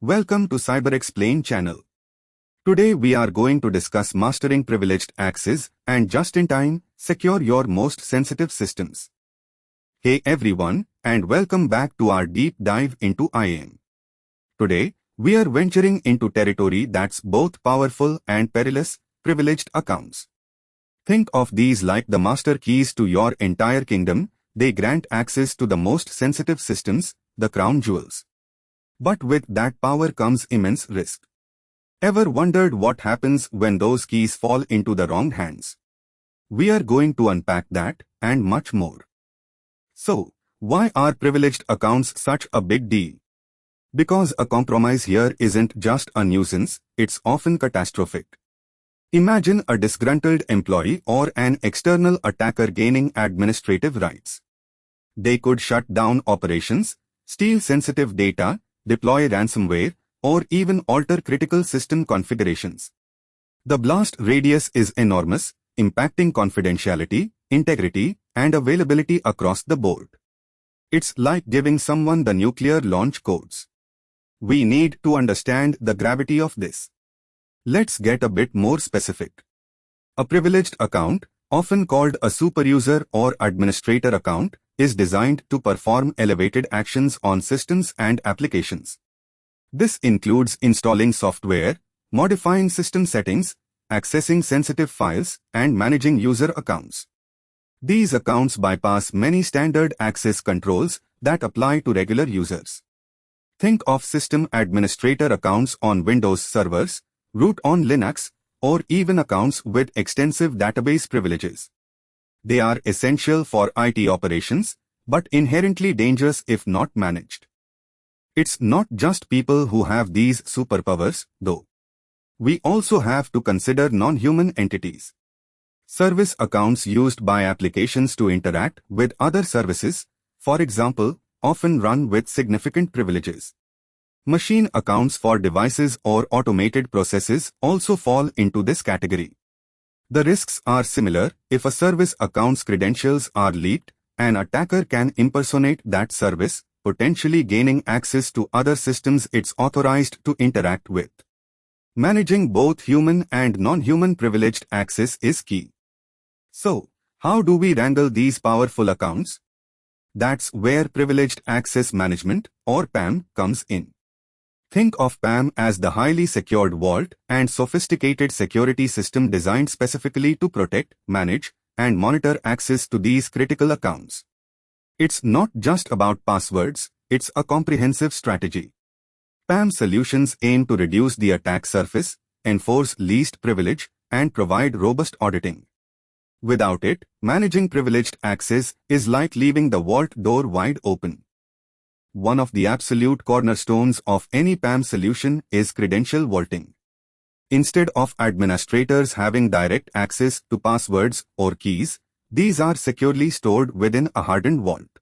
Welcome to Cyber Explain channel. Today we are going to discuss mastering privileged access and just in time, secure your most sensitive systems. Hey everyone, and welcome back to our deep dive into IAM. Today, we are venturing into territory that's both powerful and perilous, privileged accounts. Think of these like the master keys to your entire kingdom. They grant access to the most sensitive systems, the crown jewels. But with that power comes immense risk. Ever wondered what happens when those keys fall into the wrong hands? We are going to unpack that and much more. So, why are privileged accounts such a big deal? Because a compromise here isn't just a nuisance, it's often catastrophic. Imagine a disgruntled employee or an external attacker gaining administrative rights. They could shut down operations, steal sensitive data, deploy ransomware, or even alter critical system configurations. The blast radius is enormous, impacting confidentiality, integrity, and availability across the board. It's like giving someone the nuclear launch codes. We need to understand the gravity of this. Let's get a bit more specific. A privileged account, often called a superuser or administrator account, is designed to perform elevated actions on systems and applications. This includes installing software, modifying system settings, accessing sensitive files, and managing user accounts. These accounts bypass many standard access controls that apply to regular users. Think of system administrator accounts on Windows servers, root on Linux, or even accounts with extensive database privileges. They are essential for IT operations, but inherently dangerous if not managed. It's not just people who have these superpowers, though. We also have to consider non-human entities. Service accounts used by applications to interact with other services, for example, often run with significant privileges. Machine accounts for devices or automated processes also fall into this category. The risks are similar. If a service account's credentials are leaked, an attacker can impersonate that service, potentially gaining access to other systems it's authorized to interact with. Managing both human and non-human privileged access is key. So, how do we wrangle these powerful accounts? That's where Privileged Access Management, or PAM, comes in. Think of PAM as the highly secured vault and sophisticated security system designed specifically to protect, manage, and monitor access to these critical accounts. It's not just about passwords, it's a comprehensive strategy. PAM solutions aim to reduce the attack surface, enforce least privilege, and provide robust auditing. Without it, managing privileged access is like leaving the vault door wide open. One of the absolute cornerstones of any PAM solution is credential vaulting. Instead of administrators having direct access to passwords or keys, these are securely stored within a hardened vault.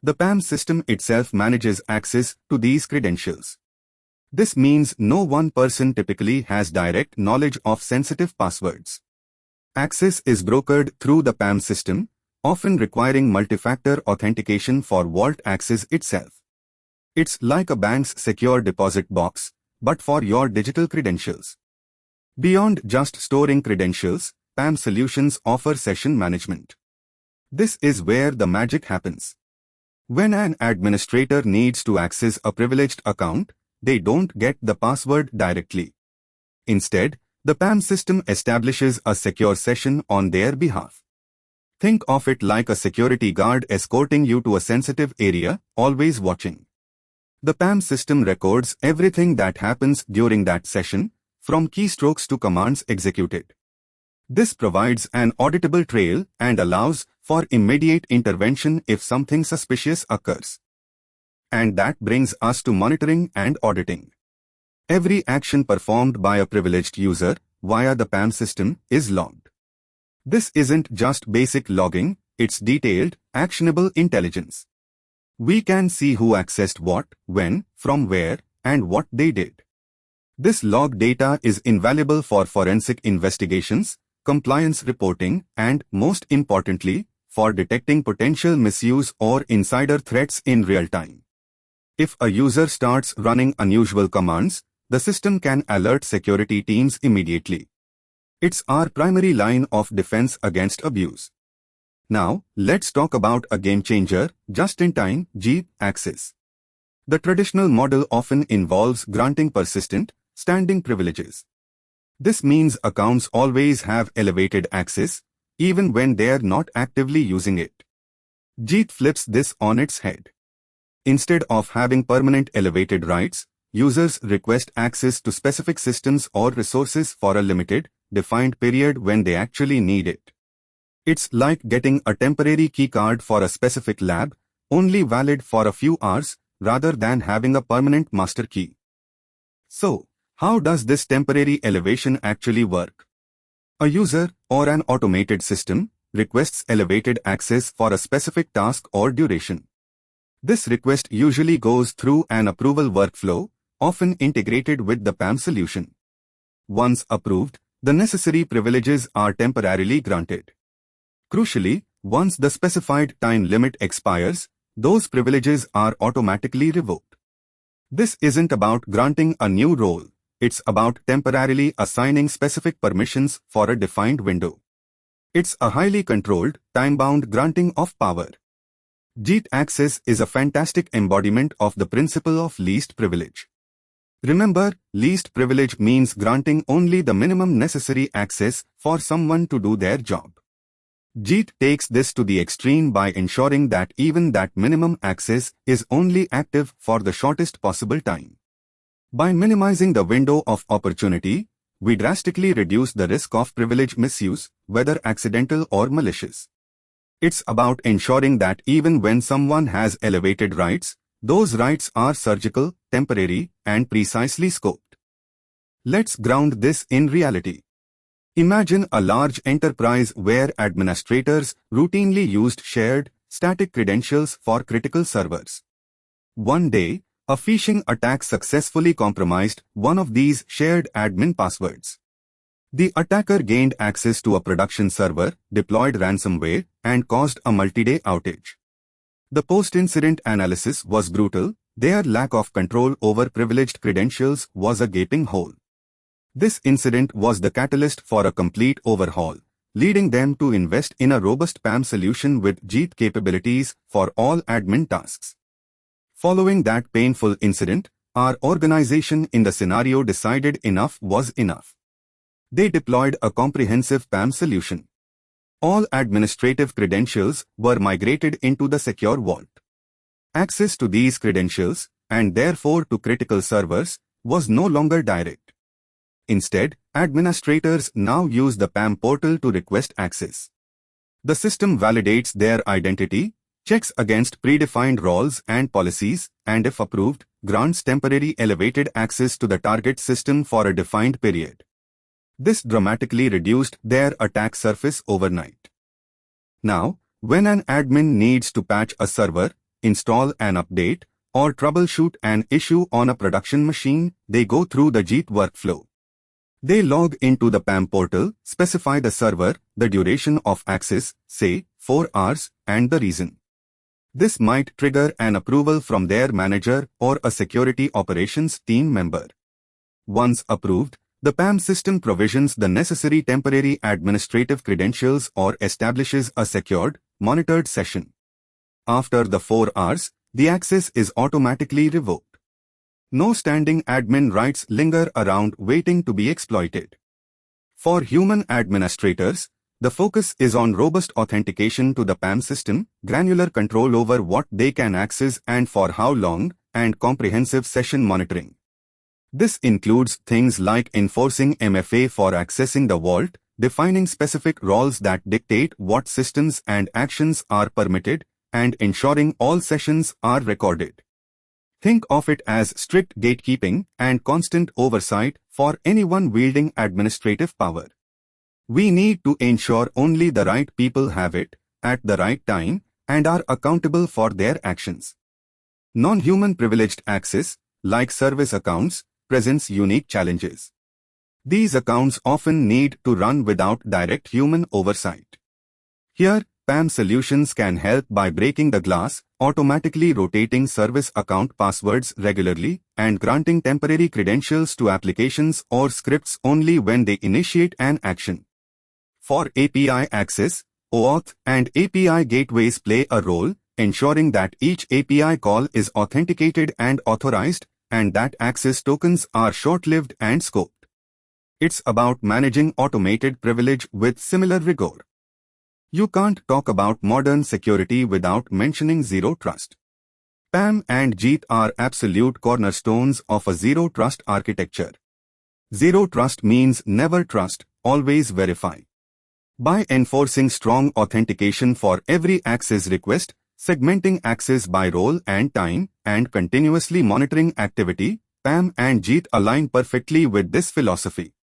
The PAM system itself manages access to these credentials. This means no one person typically has direct knowledge of sensitive passwords. Access is brokered through the PAM system, often requiring multi-factor authentication for vault access itself. It's like a bank's secure deposit box, but for your digital credentials. Beyond just storing credentials, PAM solutions offer session management. This is where the magic happens. When an administrator needs to access a privileged account, they don't get the password directly. Instead, the PAM system establishes a secure session on their behalf. Think of it like a security guard escorting you to a sensitive area, always watching. The PAM system records everything that happens during that session, from keystrokes to commands executed. This provides an auditable trail and allows for immediate intervention if something suspicious occurs. And that brings us to monitoring and auditing. Every action performed by a privileged user via the PAM system is logged. This isn't just basic logging, it's detailed, actionable intelligence. We can see who accessed what, when, from where, and what they did. This log data is invaluable for forensic investigations, compliance reporting, and, most importantly, for detecting potential misuse or insider threats in real time. If a user starts running unusual commands, the system can alert security teams immediately. It's our primary line of defense against abuse. Now, let's talk about a game changer, just-in-time JIT access. The traditional model often involves granting persistent, standing privileges. This means accounts always have elevated access, even when they're not actively using it. JIT flips this on its head. Instead of having permanent elevated rights, users request access to specific systems or resources for a limited, defined period when they actually need it. It's like getting a temporary keycard for a specific lab, only valid for a few hours, rather than having a permanent master key. So, how does this temporary elevation actually work? A user, or an automated system, requests elevated access for a specific task or duration. This request usually goes through an approval workflow, often integrated with the PAM solution. Once approved, the necessary privileges are temporarily granted. Crucially, once the specified time limit expires, those privileges are automatically revoked. This isn't about granting a new role, it's about temporarily assigning specific permissions for a defined window. It's a highly controlled, time-bound granting of power. JIT access is a fantastic embodiment of the principle of least privilege. Remember, least privilege means granting only the minimum necessary access for someone to do their job. JIT takes this to the extreme by ensuring that even that minimum access is only active for the shortest possible time. By minimizing the window of opportunity, we drastically reduce the risk of privilege misuse, whether accidental or malicious. It's about ensuring that even when someone has elevated rights, those rights are surgical, temporary, and precisely scoped. Let's ground this in reality. Imagine a large enterprise where administrators routinely used shared, static credentials for critical servers. One day, a phishing attack successfully compromised one of these shared admin passwords. The attacker gained access to a production server, deployed ransomware, and caused a multi-day outage. The post-incident analysis was brutal. Their lack of control over privileged credentials was a gaping hole. This incident was the catalyst for a complete overhaul, leading them to invest in a robust PAM solution with JIT capabilities for all admin tasks. Following that painful incident, our organization in the scenario decided enough was enough. They deployed a comprehensive PAM solution. All administrative credentials were migrated into the secure vault. Access to these credentials, and therefore to critical servers, was no longer direct. Instead, administrators now use the PAM portal to request access. The system validates their identity, checks against predefined roles and policies, and if approved, grants temporary elevated access to the target system for a defined period. This dramatically reduced their attack surface overnight. Now, when an admin needs to patch a server, install an update, or troubleshoot an issue on a production machine, they go through the JIT workflow. They log into the PAM portal, specify the server, the duration of access, say, 4 hours, and the reason. This might trigger an approval from their manager or a security operations team member. Once approved, the PAM system provisions the necessary temporary administrative credentials or establishes a secured, monitored session. After the 4 hours, the access is automatically revoked. No standing admin rights linger around waiting to be exploited. For human administrators, the focus is on robust authentication to the PAM system, granular control over what they can access and for how long, and comprehensive session monitoring. This includes things like enforcing MFA for accessing the vault, defining specific roles that dictate what systems and actions are permitted, and ensuring all sessions are recorded. Think of it as strict gatekeeping and constant oversight for anyone wielding administrative power. We need to ensure only the right people have it, at the right time, and are accountable for their actions. Non-human privileged access, like service accounts, presents unique challenges. These accounts often need to run without direct human oversight. Here, PAM solutions can help by breaking the glass, automatically rotating service account passwords regularly, and granting temporary credentials to applications or scripts only when they initiate an action. For API access, OAuth and API gateways play a role, ensuring that each API call is authenticated and authorized, and that access tokens are short-lived and scoped. It's about managing automated privilege with similar rigor. You can't talk about modern security without mentioning zero trust. PAM and JIT are absolute cornerstones of a zero trust architecture. Zero trust means never trust, always verify. By enforcing strong authentication for every access request, segmenting access by role and time, and continuously monitoring activity, PAM and JIT align perfectly with this philosophy.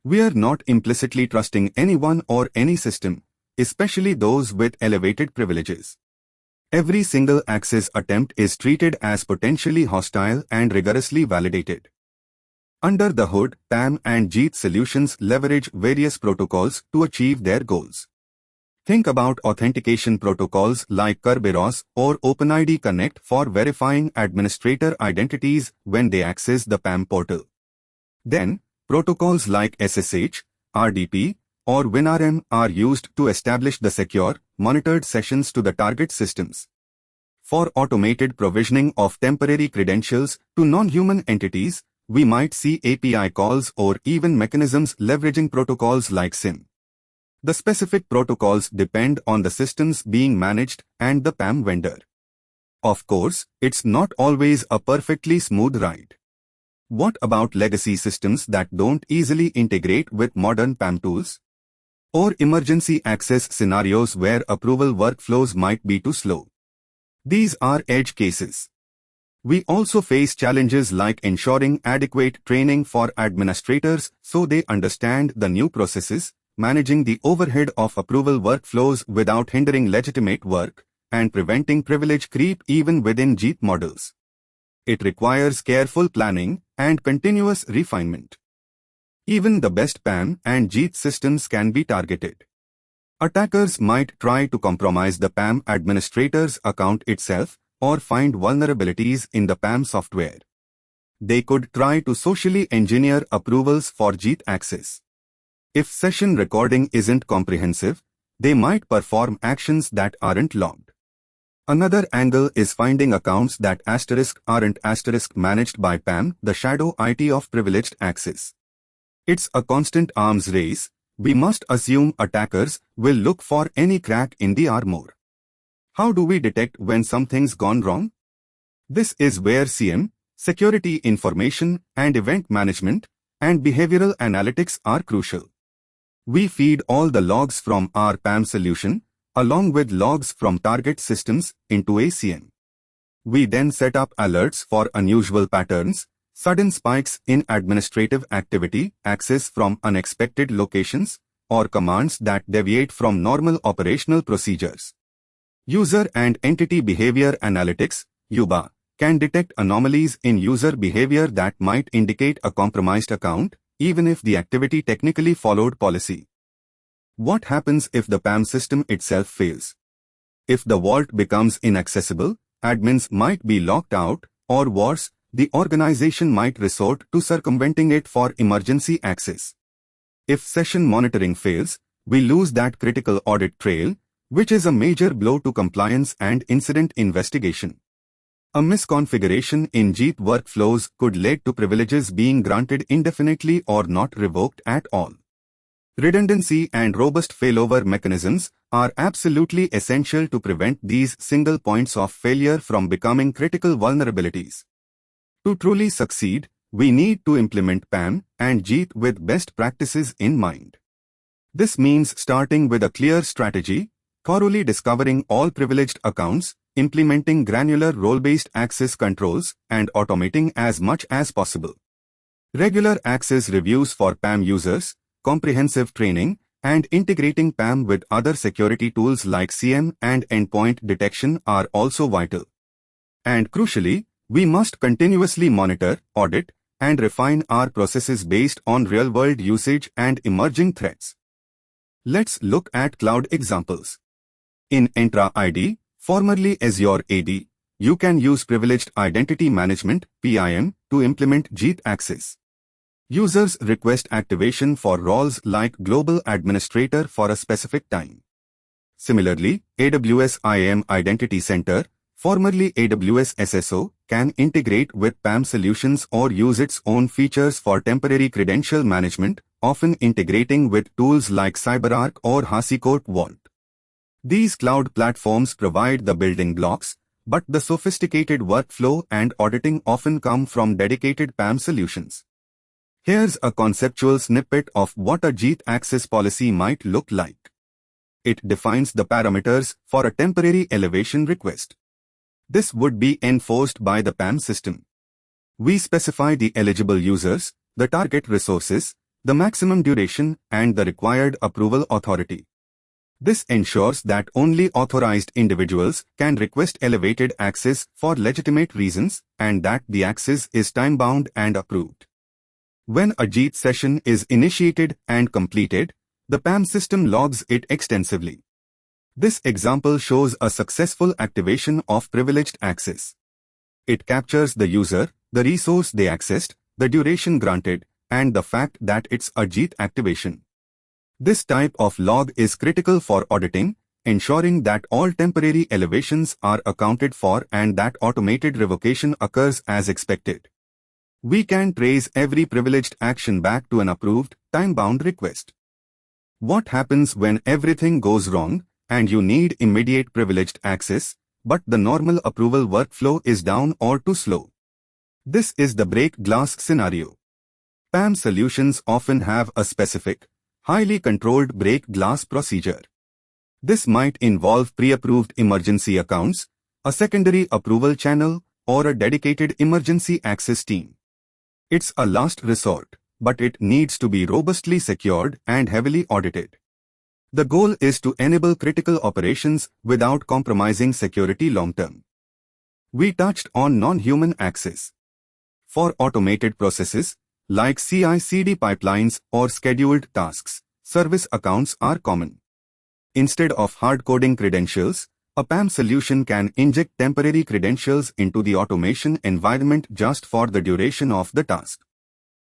We are not implicitly trusting anyone or any system, especially those with elevated privileges. Every single access attempt is treated as potentially hostile and rigorously validated. Under the hood, PAM and JIT solutions leverage various protocols to achieve their goals. Think about authentication protocols like Kerberos or OpenID Connect for verifying administrator identities when they access the PAM portal. Then, protocols like SSH, RDP, or WinRM are used to establish the secure, monitored sessions to the target systems. For automated provisioning of temporary credentials to non-human entities, we might see API calls or even mechanisms leveraging protocols like SIM. The specific protocols depend on the systems being managed and the PAM vendor. Of course, it's not always a perfectly smooth ride. What about legacy systems that don't easily integrate with modern PAM tools? Or emergency access scenarios where approval workflows might be too slow? These are edge cases. We also face challenges like ensuring adequate training for administrators so they understand the new processes, managing the overhead of approval workflows without hindering legitimate work, and preventing privilege creep even within JIT models. It requires careful planning and continuous refinement. Even the best PAM and JIT systems can be targeted. Attackers might try to compromise the PAM administrator's account itself or find vulnerabilities in the PAM software. They could try to socially engineer approvals for JIT access. If session recording isn't comprehensive, they might perform actions that aren't logged. Another angle is finding accounts that aren't managed by PAM, the shadow IT of privileged access. It's a constant arms race. We must assume attackers will look for any crack in the armor. How do we detect when something's gone wrong? This is where CM, security information and event management, and behavioral analytics are crucial. We feed all the logs from our PAM solution, along with logs from target systems, into a CM. We then set up alerts for unusual patterns, sudden spikes in administrative activity, access from unexpected locations, or commands that deviate from normal operational procedures. User and Entity Behavior Analytics, UBA, can detect anomalies in user behavior that might indicate a compromised account, even if the activity technically followed policy. What happens if the PAM system itself fails? If the vault becomes inaccessible, admins might be locked out, or worse, the organization might resort to circumventing it for emergency access. If session monitoring fails, we lose that critical audit trail, which is a major blow to compliance and incident investigation. A misconfiguration in JIT workflows could lead to privileges being granted indefinitely or not revoked at all. Redundancy and robust failover mechanisms are absolutely essential to prevent these single points of failure from becoming critical vulnerabilities. To truly succeed, we need to implement PAM and JIT with best practices in mind. This means starting with a clear strategy, thoroughly discovering all privileged accounts, implementing granular role-based access controls, and automating as much as possible. Regular access reviews for PAM users, comprehensive training, and integrating PAM with other security tools like CM and endpoint detection are also vital. And crucially, we must continuously monitor, audit, and refine our processes based on real-world usage and emerging threats. Let's look at cloud examples. In Entra ID, formerly Azure AD, you can use Privileged Identity Management (PIM) to implement JIT access. Users request activation for roles like Global Administrator for a specific time. Similarly, AWS IAM Identity Center, formerly AWS SSO, can integrate with PAM solutions or use its own features for temporary credential management, often integrating with tools like CyberArk or HashiCorp Vault. These cloud platforms provide the building blocks, but the sophisticated workflow and auditing often come from dedicated PAM solutions. Here's a conceptual snippet of what a JIT access policy might look like. It defines the parameters for a temporary elevation request. This would be enforced by the PAM system. We specify the eligible users, the target resources, the maximum duration, and the required approval authority. This ensures that only authorized individuals can request elevated access for legitimate reasons and that the access is time-bound and approved. When a JIT session is initiated and completed, the PAM system logs it extensively. This example shows a successful activation of privileged access. It captures the user, the resource they accessed, the duration granted, and the fact that it's a JIT activation. This type of log is critical for auditing, ensuring that all temporary elevations are accounted for and that automated revocation occurs as expected. We can trace every privileged action back to an approved, time-bound request. What happens when everything goes wrong and you need immediate privileged access, but the normal approval workflow is down or too slow? This is the break glass scenario. PAM solutions often have a specific, highly controlled break glass procedure. This might involve pre-approved emergency accounts, a secondary approval channel, or a dedicated emergency access team. It's a last resort, but it needs to be robustly secured and heavily audited. The goal is to enable critical operations without compromising security long-term. We touched on non-human access. For automated processes, like CI/CD pipelines or scheduled tasks, service accounts are common. Instead of hard-coding credentials, a PAM solution can inject temporary credentials into the automation environment just for the duration of the task.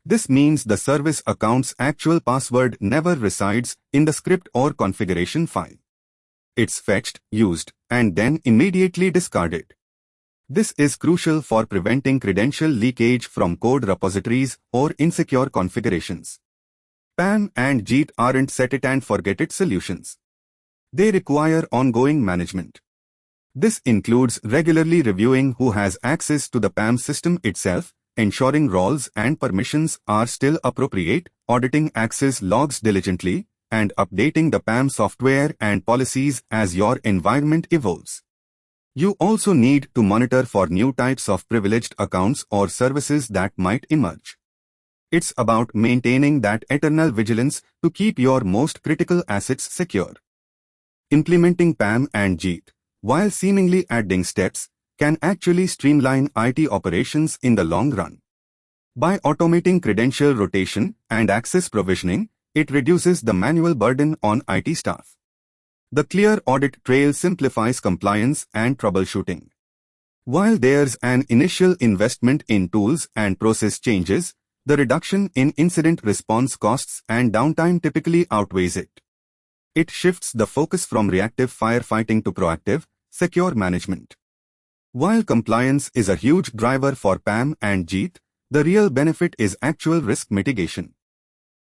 This means the service account's actual password never resides in the script or configuration file. It's fetched, used, and then immediately discarded. This is crucial for preventing credential leakage from code repositories or insecure configurations. PAM and JIT aren't set-it-and-forget-it solutions. They require ongoing management. This includes regularly reviewing who has access to the PAM system itself, ensuring roles and permissions are still appropriate, auditing access logs diligently, and updating the PAM software and policies as your environment evolves. You also need to monitor for new types of privileged accounts or services that might emerge. It's about maintaining that eternal vigilance to keep your most critical assets secure. Implementing PAM and JIT, while seemingly adding steps, can actually streamline IT operations in the long run. By automating credential rotation and access provisioning, it reduces the manual burden on IT staff. The clear audit trail simplifies compliance and troubleshooting. While there's an initial investment in tools and process changes, the reduction in incident response costs and downtime typically outweighs it. It shifts the focus from reactive firefighting to proactive, secure management. While compliance is a huge driver for PAM and JIT, the real benefit is actual risk mitigation.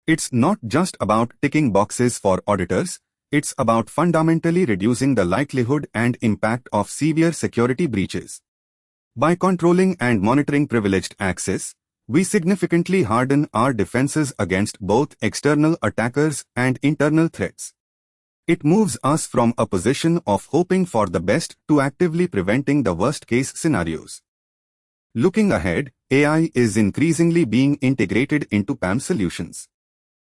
It's not just about ticking boxes for auditors, it's about fundamentally reducing the likelihood and impact of severe security breaches. By controlling and monitoring privileged access, we significantly harden our defenses against both external attackers and internal threats. It moves us from a position of hoping for the best to actively preventing the worst-case scenarios. Looking ahead, AI is increasingly being integrated into PAM solutions.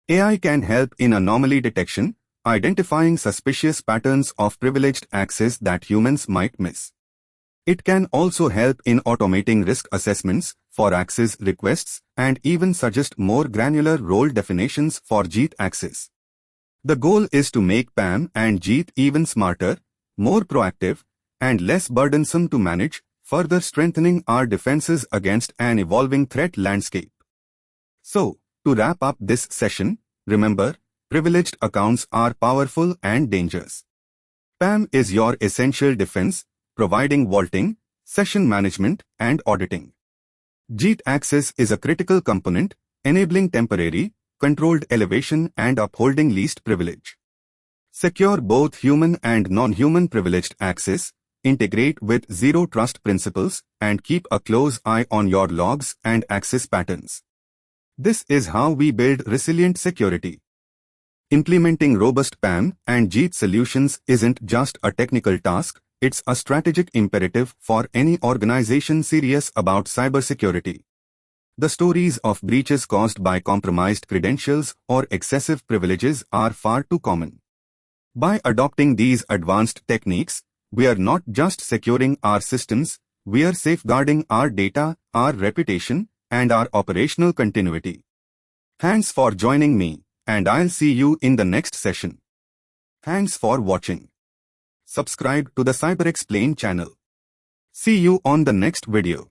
AI can help in anomaly detection, identifying suspicious patterns of privileged access that humans might miss. It can also help in automating risk assessments for access requests and even suggest more granular role definitions for JIT access. The goal is to make PAM and JIT even smarter, more proactive, and less burdensome to manage, further strengthening our defenses against an evolving threat landscape. So, to wrap up this session, remember, privileged accounts are powerful and dangerous. PAM is your essential defense, providing vaulting, session management, and auditing. JIT access is a critical component, enabling temporary, controlled elevation and upholding least privilege. Secure both human and non-human privileged access, integrate with zero trust principles, and keep a close eye on your logs and access patterns. This is how we build resilient security. Implementing robust PAM and JIT solutions isn't just a technical task, it's a strategic imperative for any organization serious about cybersecurity. The stories of breaches caused by compromised credentials or excessive privileges are far too common. By adopting these advanced techniques, we are not just securing our systems, we are safeguarding our data, our reputation, and our operational continuity. Thanks for joining me, and I'll see you in the next session. Thanks for watching. Subscribe to the CyberExplain channel. See you on the next video.